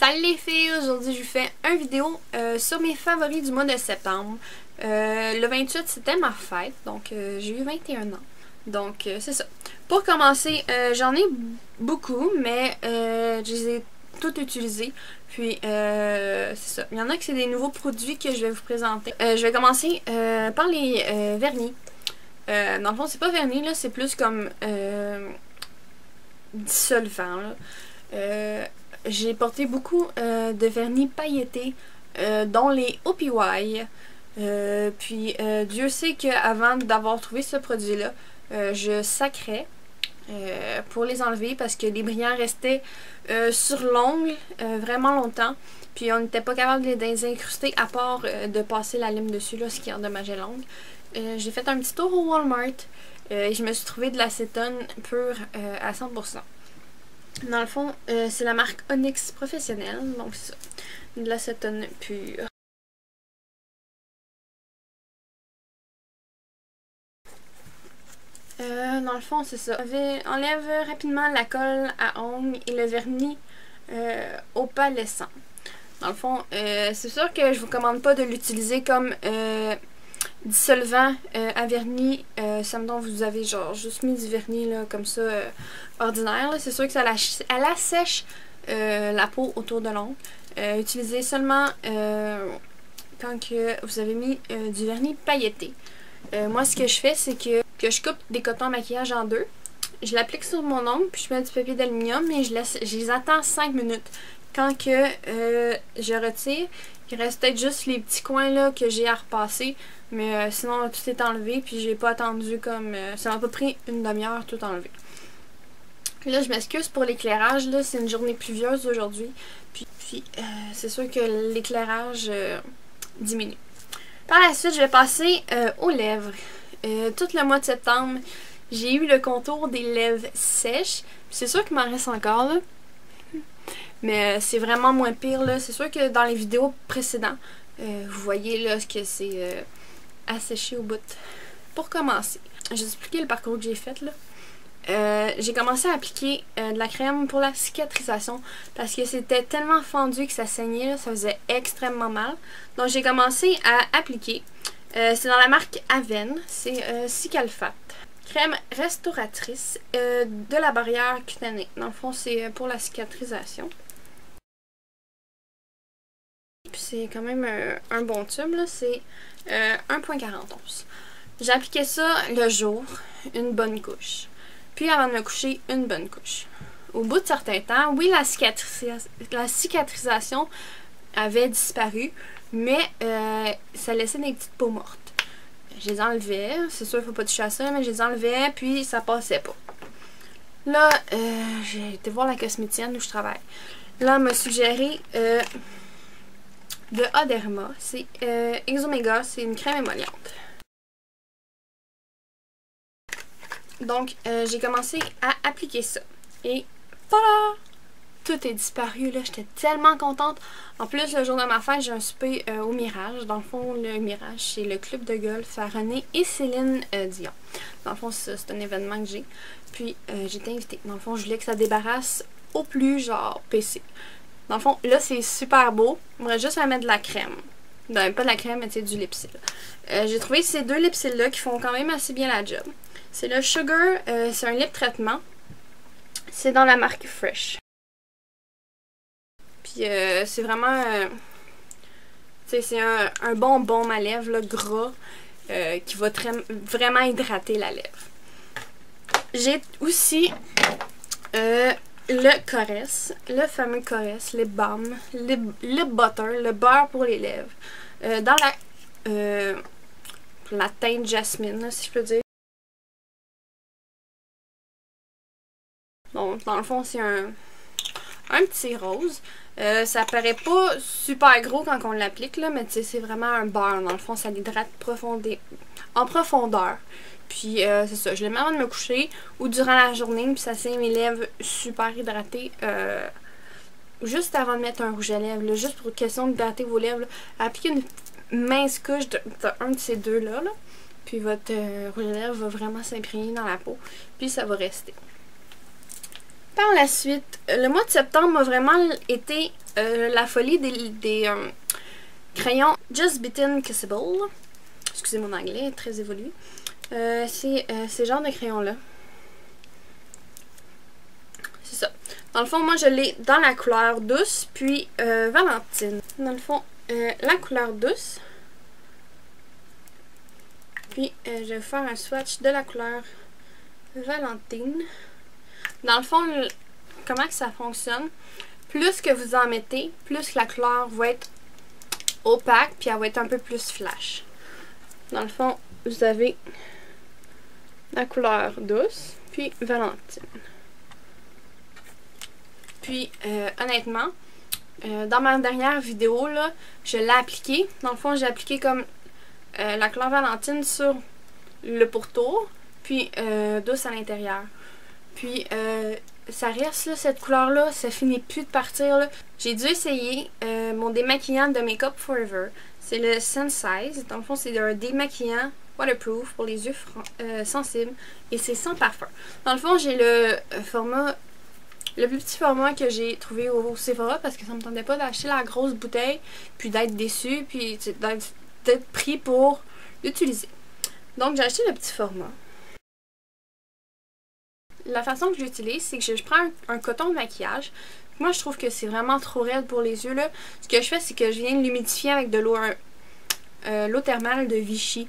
Salut les filles, aujourd'hui je vous fais une vidéo sur mes favoris du mois de septembre. Le 28 c'était ma fête, donc j'ai eu 21 ans. Donc c'est ça. Pour commencer, j'en ai beaucoup, mais je les ai toutes utilisés. Puis c'est ça. Il y en a que c'est des nouveaux produits que je vais vous présenter. Je vais commencer par les vernis. Dans le fond, c'est pas vernis, là, c'est plus comme dissolvant. J'ai porté beaucoup de vernis pailletés, dont les OPY. Puis Dieu sait qu'avant d'avoir trouvé ce produit-là, je sacrais pour les enlever parce que les brillants restaient sur l'ongle vraiment longtemps. Puis on n'était pas capable de les incruster à part de passer la lime dessus, là, ce qui endommageait l'ongle. J'ai fait un petit tour au Walmart et je me suis trouvé de l'acétone pure à 100%. Dans le fond, c'est la marque Onyx Professionnel, donc c'est ça, de l'acétone pure. Dans le fond, c'est ça. Enlève rapidement la colle à ongles et le vernis opalescent. Dans le fond, c'est sûr que je vous recommande pas de l'utiliser comme dissolvant à vernis. Samedon, vous avez genre juste mis du vernis là, comme ça ordinaire. C'est sûr que ça elle assèche la peau autour de l'ongle. Utilisez seulement quand que vous avez mis du vernis pailleté. Moi, ce que je fais, c'est que je coupe des cotons à maquillage en deux. Je l'applique sur mon ongle, puis je mets du papier d'aluminium et je les attends 5 minutes. Quand que je retire, il reste peut-être juste les petits coins là que j'ai à repasser. Mais sinon, tout est enlevé, puis j'ai pas attendu comme... ça m'a pas pris une demi-heure tout enlevé. Là, je m'excuse pour l'éclairage, là, c'est une journée pluvieuse aujourd'hui. Puis c'est sûr que l'éclairage diminue. Par la suite, je vais passer aux lèvres. Tout le mois de septembre, j'ai eu le contour des lèvres sèches. C'est sûr qu'il m'en reste encore, là. Mais c'est vraiment moins pire, là. C'est sûr que dans les vidéos précédentes, vous voyez là que c'est asséché au bout. Pour commencer, je vais vous expliquer le parcours que j'ai fait, là. J'ai commencé à appliquer de la crème pour la cicatrisation parce que c'était tellement fendu que ça saignait, là, ça faisait extrêmement mal. Donc j'ai commencé à appliquer. C'est dans la marque Aven, c'est Cicalfate. Crème restauratrice de la barrière cutanée. Dans le fond, c'est pour la cicatrisation. Puis c'est quand même un bon tube, là, c'est 1,41. J'ai appliqué ça le jour, une bonne couche. Puis avant de me coucher, une bonne couche. Au bout de certains temps, oui, la cicatrisation avait disparu, mais ça laissait des petites peaux mortes. Je les enlevais, c'est sûr qu'il ne faut pas toucher à ça, mais je les enlevais, puis ça passait pas. Là, j'ai été voir la cosméticienne où je travaille. Là, elle m'a suggéré de Aderma, c'est Exomega, c'est une crème émolliente. Donc, j'ai commencé à appliquer ça. Et voilà! Tout est disparu, là. J'étais tellement contente. En plus, le jour de ma fête, j'ai un souper au Mirage. Dans le fond, le Mirage, c'est le club de golf à René et Céline Dion. Dans le fond, c'est un événement que j'ai. Puis, j'ai été invitée. Dans le fond, je voulais que ça débarrasse au plus, genre, PC. Dans le fond, là, c'est super beau. On va juste à mettre de la crème. Non, pas de la crème, mais c'est du lipsil. J'ai trouvé ces deux lipsils-là qui font quand même assez bien la job. C'est le Sugar, c'est un lip traitement. C'est dans la marque Fresh. Puis c'est vraiment... c'est un bon baume à lèvres, là, gras, qui va vraiment hydrater la lèvre. J'ai aussi le Coresse, le fameux Coresse, lip balm, lip butter, le beurre pour les lèvres. Dans la teinte jasmine, là, si je peux dire. Donc, dans le fond, c'est un petit rose. Ça paraît pas super gros quand on l'applique, là, mais c'est vraiment un beurre. Dans le fond, ça l'hydrate en profondeur. Puis, c'est ça. Je le mets avant de me coucher ou durant la journée, puis ça saigne mes lèvres super hydratées. Juste avant de mettre un rouge à lèvres, là, juste pour question d'hydrater vos lèvres, là, appliquez une mince couche d'un de ces deux-là, là, puis votre rouge à lèvres va vraiment s'imprégner dans la peau. Puis, ça va rester. Par la suite, le mois de septembre a vraiment été la folie des crayons Just Bitten Kissable. Excusez mon anglais, très évolué. C'est ces genres de crayons-là. C'est ça. Dans le fond, moi, je l'ai dans la couleur douce, puis Valentine. Dans le fond, la couleur douce. Puis, je vais faire un swatch de la couleur Valentine. Dans le fond, comment que ça fonctionne? Plus que vous en mettez, plus la couleur va être opaque, puis elle va être un peu plus flash. Dans le fond, vous avez la couleur douce, puis Valentine. Puis, honnêtement, dans ma dernière vidéo, là, je l'ai appliqué. Dans le fond, j'ai appliqué comme la couleur Valentine sur le pourtour, puis douce à l'intérieur. Puis, ça reste, là, cette couleur-là, ça finit plus de partir, là. J'ai dû essayer mon démaquillant de Make Up Forever. C'est le Sensize. Dans le fond, c'est un démaquillant waterproof pour les yeux sensibles. Et c'est sans parfum. Dans le fond, j'ai le format, le plus petit format que j'ai trouvé au Sephora parce que ça me tentait pas d'acheter la grosse bouteille, puis d'être déçue, puis d'être pris pour l'utiliser. Donc, j'ai acheté le petit format. La façon que j'utilise, c'est que je prends un coton de maquillage. Moi, je trouve que c'est vraiment trop raide pour les yeux, là. Ce que je fais, c'est que je viens de l'humidifier avec de l'eau thermale de Vichy.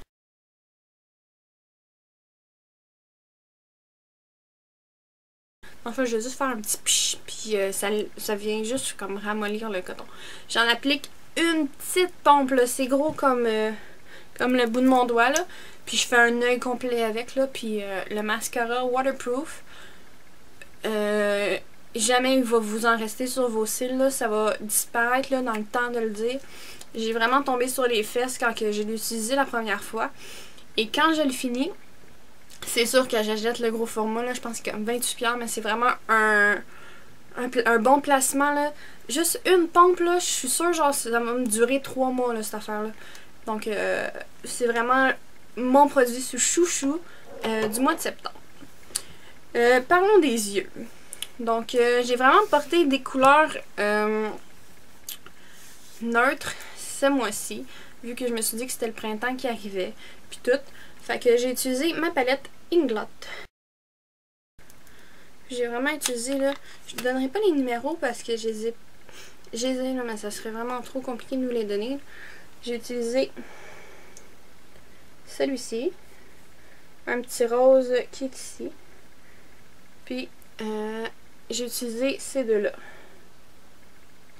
Enfin, je vais juste faire un petit pich, puis ça vient juste comme ramollir le coton. J'en applique une petite pompe, là. C'est gros comme le bout de mon doigt, là. Puis je fais un œil complet avec, là. Puis le mascara waterproof. Jamais il va vous en rester sur vos cils, là. Ça va disparaître, là, dans le temps de le dire. J'ai vraiment tombé sur les fesses quand je l'ai utilisé la première fois. Et quand je le finis, c'est sûr que j'achète le gros format, là. Je pense qu'il y a 28$, mais c'est vraiment un bon placement, là. Juste une pompe, là, je suis sûre, genre, ça va me durer 3 mois, là, cette affaire-là. Donc, c'est vraiment mon produit sous chouchou du mois de septembre. Parlons des yeux. Donc, j'ai vraiment porté des couleurs neutres ce mois-ci, vu que je me suis dit que c'était le printemps qui arrivait, puis tout. Fait que j'ai utilisé ma palette Inglot. J'ai vraiment utilisé, là, je ne donnerai pas les numéros parce que je les ai là, mais ça serait vraiment trop compliqué de vous les donner. J'ai utilisé celui-ci, un petit rose qui est ici, puis j'ai utilisé ces deux-là.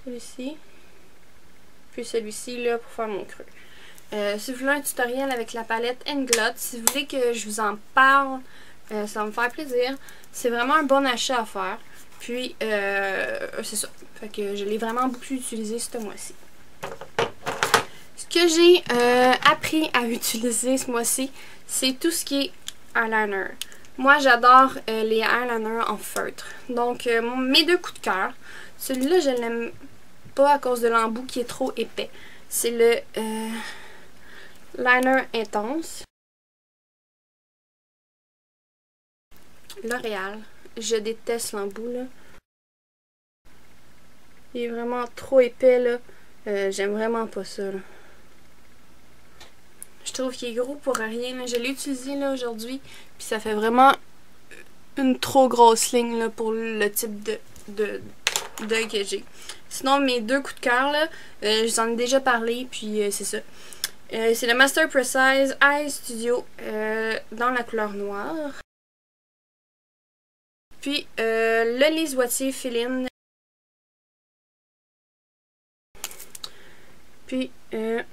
Celui-ci, puis celui-ci là pour faire mon creux. Si vous voulez un tutoriel avec la palette Inglot, si vous voulez que je vous en parle, ça va me faire plaisir. C'est vraiment un bon achat à faire. Puis, c'est ça. Fait que je l'ai vraiment beaucoup utilisé ce mois-ci. Ce que j'ai appris à utiliser ce mois-ci, c'est tout ce qui est eyeliner. Moi, j'adore les eyeliners en feutre. Donc, mes deux coups de cœur. Celui-là, je l'aime pas à cause de l'embout qui est trop épais. C'est le liner intense. L'Oréal. Je déteste l'embout, là. Il est vraiment trop épais, là. J'aime vraiment pas ça, là. Je trouve qu'il est gros pour rien, là. Je l'ai utilisé, là, aujourd'hui. Puis ça fait vraiment une trop grosse ligne, là, pour le type d'œil que j'ai. Sinon, mes deux coups de cœur, là, je vous en ai déjà parlé, puis c'est ça. C'est le Master Precise Eye Studio dans la couleur noire. Puis le Lise Wattier Fill-In. Puis vous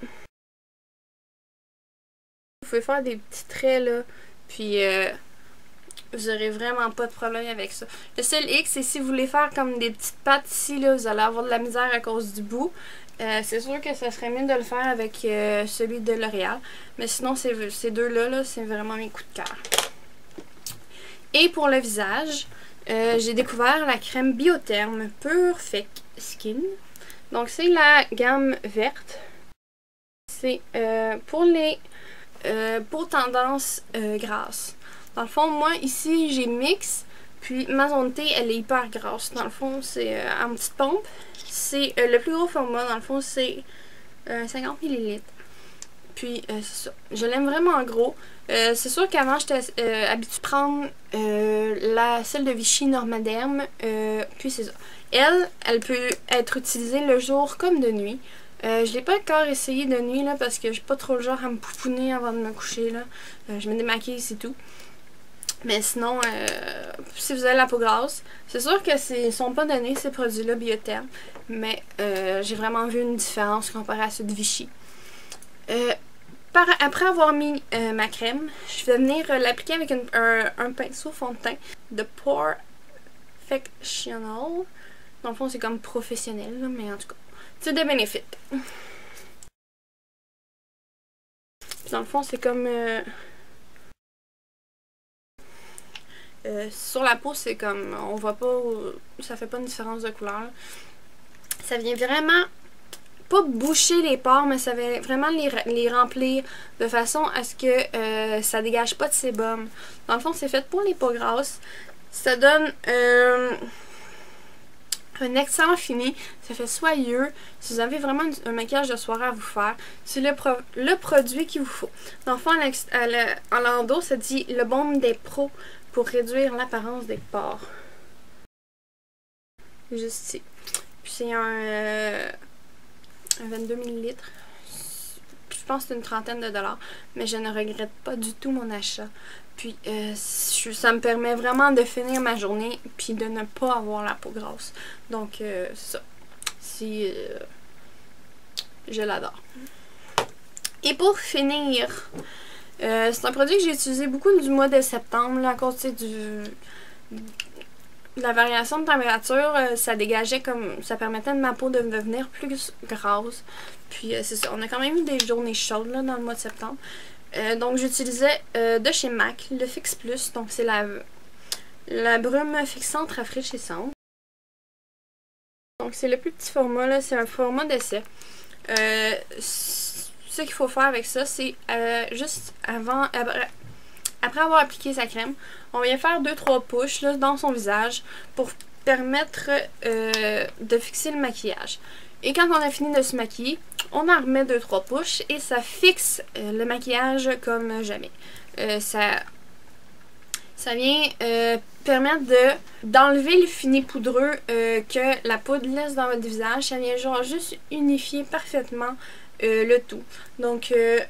pouvez faire des petits traits là. Puis vous n'aurez vraiment pas de problème avec ça. Le seul X, c'est si vous voulez faire comme des petites pattes ici, là, vous allez avoir de la misère à cause du bout. C'est sûr que ça serait mieux de le faire avec celui de L'Oréal. Mais sinon, ces deux-là, c'est vraiment mes coups de cœur. Et pour le visage, j'ai découvert la crème Biotherme Pure Fake Skin. Donc, c'est la gamme verte. C'est pour les peaux tendance grasse. Dans le fond, moi, ici, j'ai Mix, Puis ma zone de thé, elle est hyper grasse. Dans le fond, c'est en petite pompe. C'est le plus gros format, dans le fond, c'est 50 ml. Puis c'est ça. Je l'aime vraiment en gros. C'est sûr qu'avant, j'étais habituée de prendre celle de Vichy Normaderm. Puis c'est ça. Elle peut être utilisée le jour comme de nuit. Je l'ai pas encore essayé de nuit là, parce que je suis pas trop le genre à me pouponner avant de me coucher. Là. Je me démaquille, c'est tout. Mais sinon, si vous avez la peau grasse, c'est sûr que ils sont pas donnés ces produits-là Biotherm. Mais j'ai vraiment vu une différence comparée à ceux de Vichy. Après avoir mis ma crème, je vais venir l'appliquer avec un pinceau fond de teint de Porefectional. Dans le fond, c'est comme professionnel, là, mais en tout cas, c'est des bénéfices. Dans le fond, c'est comme... sur la peau, c'est comme... On voit pas... Ça fait pas une différence de couleur. Ça vient vraiment... Pas boucher les pores, mais ça va vraiment les remplir de façon à ce que ça dégage pas de sébum. Dans le fond, c'est fait pour les peaux grasses. Ça donne un excellent fini. Ça fait soyeux. Si vous avez vraiment un maquillage de soirée à vous faire, c'est le produit qu'il vous faut. Dans le fond, en l'endos, ça dit le baume des pros pour réduire l'apparence des pores. Juste ici. Puis c'est un 22 ml. Je pense que c'est une trentaine de dollars. Mais je ne regrette pas du tout mon achat. Puis ça me permet vraiment de finir ma journée puis de ne pas avoir la peau grasse. Donc c'est ça. Je l'adore. Et pour finir, c'est un produit que j'ai utilisé beaucoup du mois de septembre là, à cause de la variation de température. Ça dégageait comme... Ça permettait de ma peau de devenir plus grasse. Puis c'est ça. On a quand même eu des journées chaudes là, dans le mois de septembre. Donc j'utilisais de chez MAC le Fix Plus. Donc c'est la brume fixante rafraîchissante. Donc c'est le plus petit format là. C'est un format d'essai. Ce qu'il faut faire avec ça, c'est juste après avoir appliqué sa crème, on vient faire 2-3 pushs là, dans son visage pour permettre de fixer le maquillage. Et quand on a fini de se maquiller, on en remet 2-3 pushs et ça fixe le maquillage comme jamais. Ça vient permettre d'enlever le fini poudreux que la poudre laisse dans votre visage. Ça vient genre juste unifier parfaitement le tout. Donc, je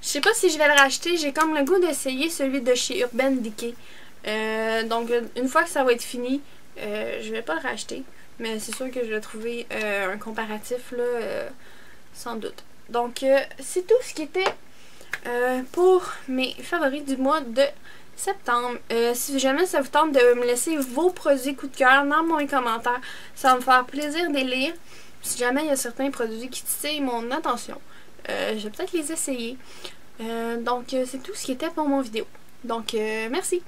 sais pas si je vais le racheter. J'ai comme le goût d'essayer celui de chez Urban Decay. Donc, une fois que ça va être fini, je vais pas le racheter. Mais c'est sûr que je vais trouver un comparatif, là, sans doute. Donc, c'est tout ce qui était pour mes favoris du mois de septembre. Si jamais ça vous tente de me laisser vos produits coup de cœur dans mes commentaires, ça va me faire plaisir de les lire. Si jamais il y a certains produits qui titillent mon attention, je vais peut-être les essayer. Donc, c'est tout ce qui était pour mon vidéo. Donc, merci!